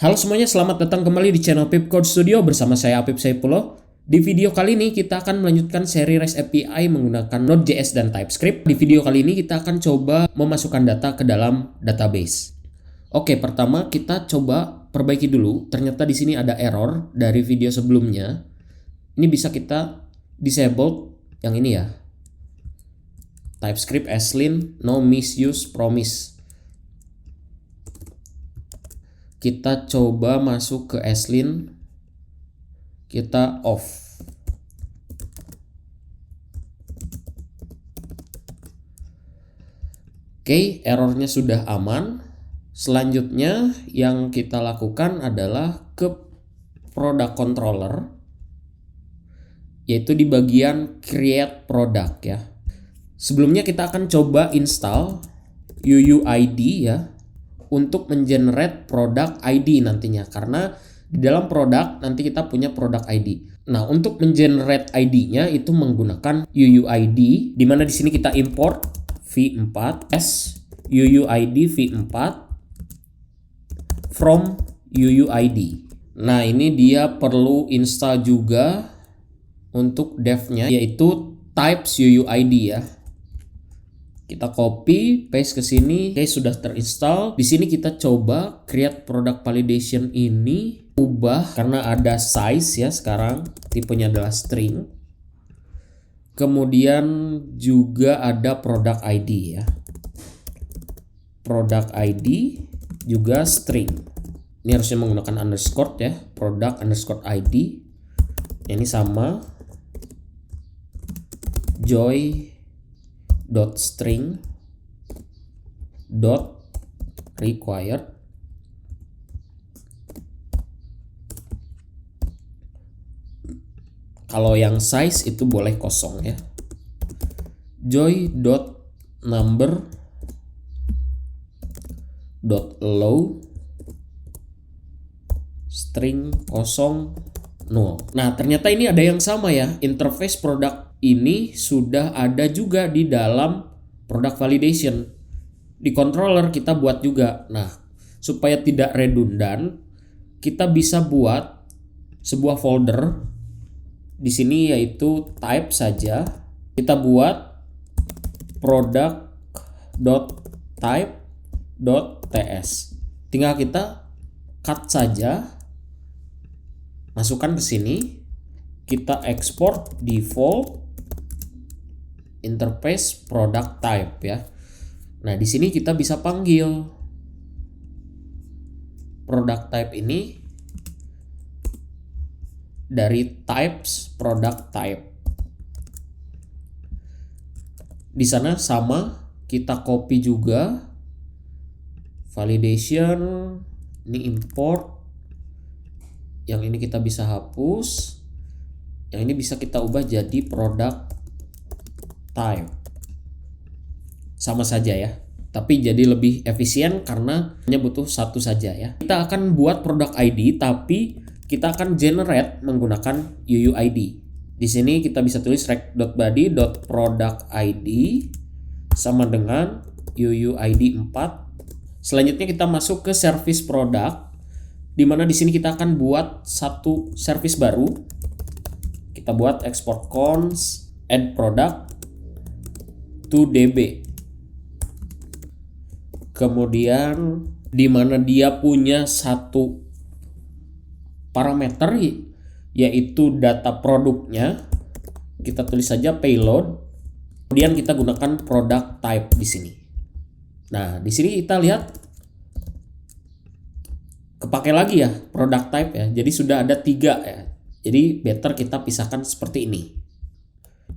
Halo semuanya, selamat datang kembali di channel Pip Code Studio bersama saya Apip Saipullah. Di video kali ini kita akan melanjutkan seri REST API menggunakan Node.js dan TypeScript. Di video kali ini kita akan coba memasukkan data ke dalam database. Oke, pertama kita coba perbaiki dulu. Ternyata di sini ada error dari video sebelumnya. Ini bisa kita disable yang ini ya. TypeScript ASLIN no misuse promise. Kita coba masuk ke ASLIN, kita off. Oke, errornya sudah aman. Selanjutnya yang kita lakukan adalah ke product controller, yaitu di bagian create product ya. Sebelumnya kita akan coba install UUID ya, untuk mengenerate product ID nantinya, karena di dalam produk nanti kita punya product ID. Nah, untuk mengenerate ID-nya itu menggunakan UUID, di mana di sini kita import v4 s UUID v4 from UUID. Nah, ini dia perlu install juga untuk dev-nya, yaitu types UUID ya. Kita copy, paste ke sini. Oke, sudah terinstall. Di sini kita coba create product validation ini, ubah karena ada size ya sekarang, tipenya adalah string. Kemudian juga ada product ID ya. Product ID juga string. Ini harusnya menggunakan underscore ya, product underscore ID. Ini sama joy .string .required. Kalau yang size itu boleh kosong ya. Joy.number .low string 0 0. Nah, ternyata ini ada yang sama ya. Interface product ini sudah ada juga di dalam product validation. Di controller kita buat juga. Nah, supaya tidak redundant, kita bisa buat sebuah folder di sini, yaitu type saja. Kita buat product.type.ts. Tinggal kita cut saja, masukkan ke sini, kita export default interface product type ya. Nah, di sini kita bisa panggil product type ini dari types product type. Di sana sama, kita copy juga validation, ini import. Yang ini kita bisa hapus. Yang ini bisa kita ubah jadi product type. Sama saja ya, tapi jadi lebih efisien karena hanya butuh satu saja ya. Kita akan buat product ID, tapi kita akan generate menggunakan UUID. Di sini kita bisa tulis rect.body.productID sama dengan UUID 4. Selanjutnya kita masuk ke service product, di mana di sini kita akan buat satu service baru. Kita buat export cons add product to DB. Kemudian di mana dia punya satu parameter, yaitu data produknya, kita tulis saja payload. Kemudian kita gunakan product type di sini. Nah, di sini kita lihat kepake lagi ya product type ya. Jadi sudah ada 3 ya. Jadi better kita pisahkan seperti ini.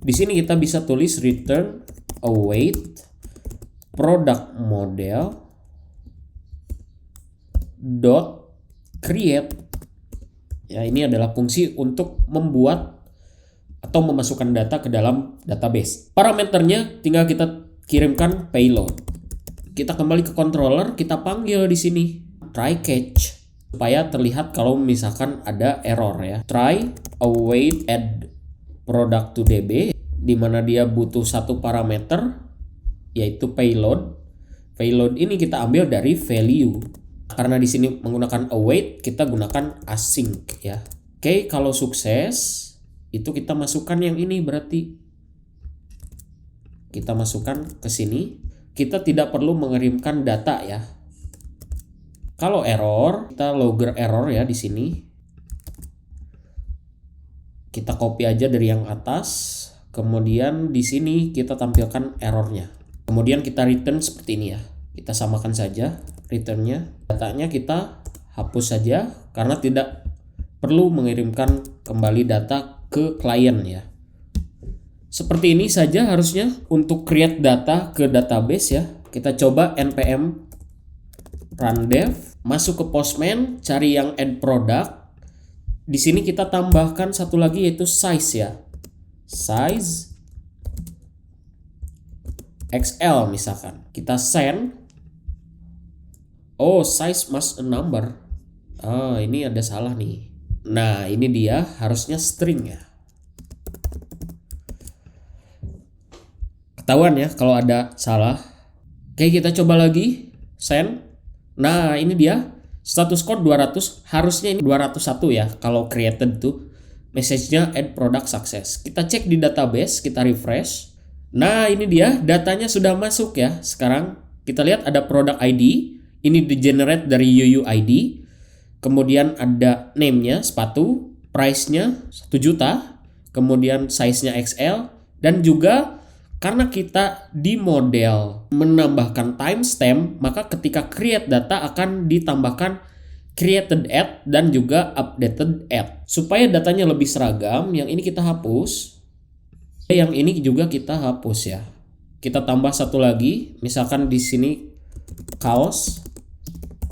Di sini kita bisa tulis return await product model dot create. Ya, ini adalah fungsi untuk membuat atau memasukkan data ke dalam database. Parameternya tinggal kita kirimkan payload. Kita kembali ke controller, kita panggil di sini try catch supaya terlihat kalau misalkan ada error ya. Try await add product to DB, di mana dia butuh satu parameter yaitu payload. Payload ini kita ambil dari value. Karena di sini menggunakan await, kita gunakan async ya. Oke, kalau sukses itu kita masukkan yang ini, berarti kita masukkan ke sini. Kita tidak perlu mengirimkan data ya. Kalau error, kita logger error ya di sini. Kita copy aja dari yang atas. Kemudian di sini kita tampilkan errornya. Kemudian kita return seperti ini ya. Kita samakan saja returnnya. Datanya kita hapus saja karena tidak perlu mengirimkan kembali data ke klien ya. Seperti ini saja harusnya untuk create data ke database ya. Kita coba npm run dev, masuk ke Postman, cari yang add product. Di sini kita tambahkan satu lagi yaitu size ya. Size XL misalkan. Kita send. Oh, size must a number. Oh, ini ada salah nih. Nah, ini dia harusnya string ya. Ketahuan ya kalau ada salah. Oke, kita coba lagi. Send. Nah, ini dia. Status code 200. Harusnya ini 201 ya. Kalau created tuh. Message-nya add product success. Kita cek di database. Kita refresh. Nah, ini dia. Datanya sudah masuk ya. Sekarang kita lihat ada product ID. Ini di-generate dari UUID. Kemudian ada name-nya sepatu. Price-nya 1 juta. Kemudian size-nya XL. Dan juga karena kita di model menambahkan timestamp, maka ketika create data akan ditambahkan created at dan juga updated at. Supaya datanya lebih seragam, yang ini kita hapus. Yang ini juga kita hapus ya. Kita tambah satu lagi, misalkan di sini kaos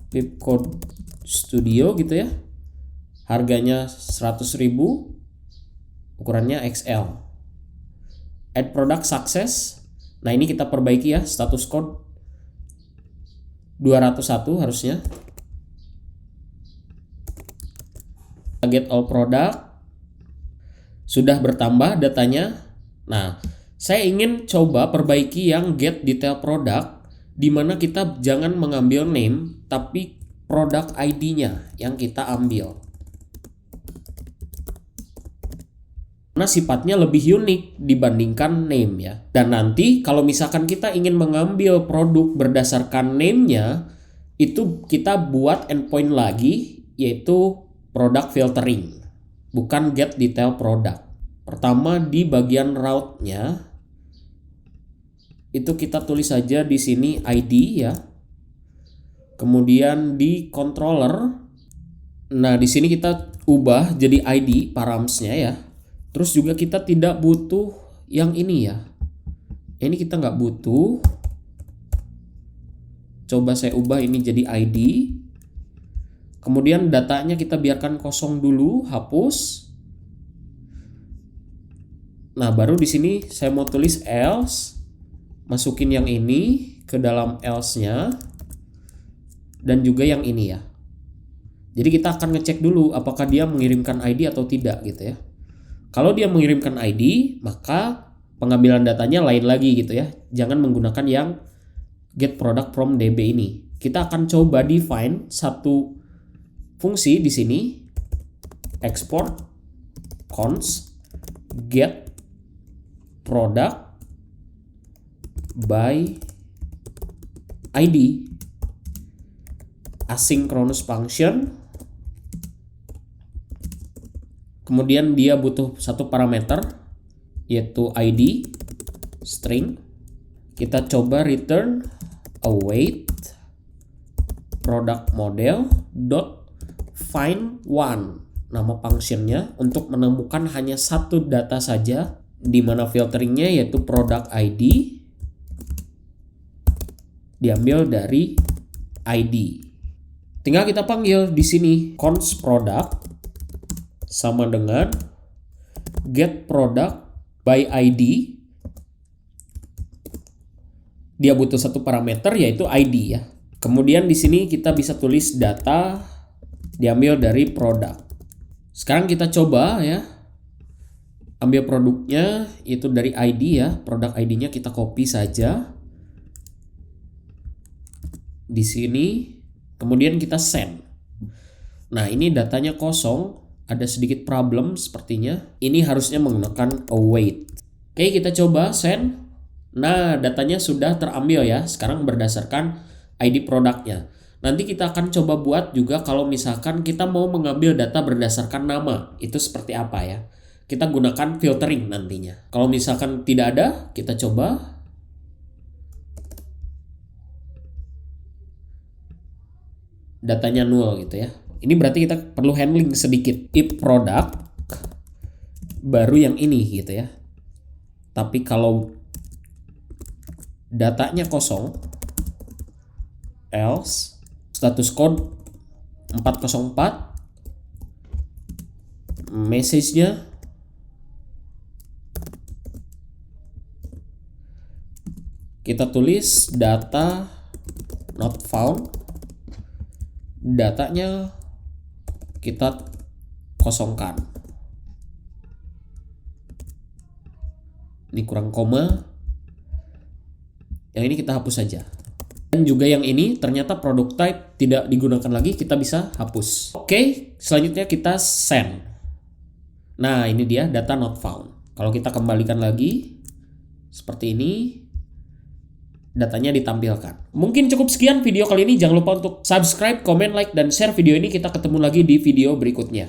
Pipcode Studio gitu ya. Harganya 100.000, ukurannya XL. Add product success. Nah, ini kita perbaiki ya, status code 201 harusnya. Get all product. Sudah bertambah datanya. Nah, saya ingin coba perbaiki yang get detail product, di mana kita jangan mengambil name tapi product ID-nya yang kita ambil. Karena sifatnya lebih unik dibandingkan name ya. Dan nanti kalau misalkan kita ingin mengambil produk berdasarkan name-nya, itu kita buat endpoint lagi, yaitu product filtering, bukan get detail product. Pertama di bagian route-nya itu kita tulis saja di sini ID ya. Kemudian di controller, nah di sini kita ubah jadi ID params-nya ya. Terus juga kita tidak butuh yang ini ya. Ini kita nggak butuh. Coba saya ubah ini jadi ID. Kemudian datanya kita biarkan kosong dulu, hapus. Nah, baru di sini saya mau tulis else. Masukin yang ini ke dalam else-nya. Dan juga yang ini ya. Jadi kita akan ngecek dulu apakah dia mengirimkan ID atau tidak gitu ya. Kalau dia mengirimkan ID, maka pengambilan datanya lain lagi gitu ya. Jangan menggunakan yang get product from DB ini. Kita akan coba define satu fungsi di sini, export const get product by ID, asynchronous function. Kemudian dia butuh satu parameter yaitu ID string. Kita coba return await product model dot find one, nama functionnya untuk menemukan hanya satu data saja, di mana filteringnya yaitu product ID diambil dari ID. Tinggal kita panggil di sini const product sama dengan get product by ID. Dia butuh satu parameter yaitu ID ya. Kemudian di sini kita bisa tulis data diambil dari produk. Sekarang kita coba ya. Ambil produknya itu dari ID ya. Produk ID-nya kita copy saja. Di sini Kemudian kita send. Nah, ini datanya kosong, ada sedikit problem sepertinya. Ini harusnya menggunakan await. Oke, kita coba send. Nah, datanya sudah terambil ya. Sekarang berdasarkan ID produknya. Nanti kita akan coba buat juga kalau misalkan kita mau mengambil data berdasarkan nama. Itu seperti apa ya? Kita gunakan filtering nantinya. Kalau misalkan tidak ada, kita coba. Datanya 0 gitu ya. Ini berarti kita perlu handling sedikit. If product baru yang ini gitu ya. Tapi kalau datanya kosong, else status code 404, message-nya kita tulis data not found, datanya kita kosongkan. Ini kurang koma. Yang ini kita hapus saja. Dan juga yang ini ternyata product type tidak digunakan lagi, kita bisa hapus. Oke, selanjutnya kita send. Nah, ini dia data not found. Kalau kita kembalikan lagi seperti ini, datanya ditampilkan. Mungkin cukup sekian video kali ini. Jangan lupa untuk subscribe, comment, like, dan share video ini. Kita ketemu lagi di video berikutnya.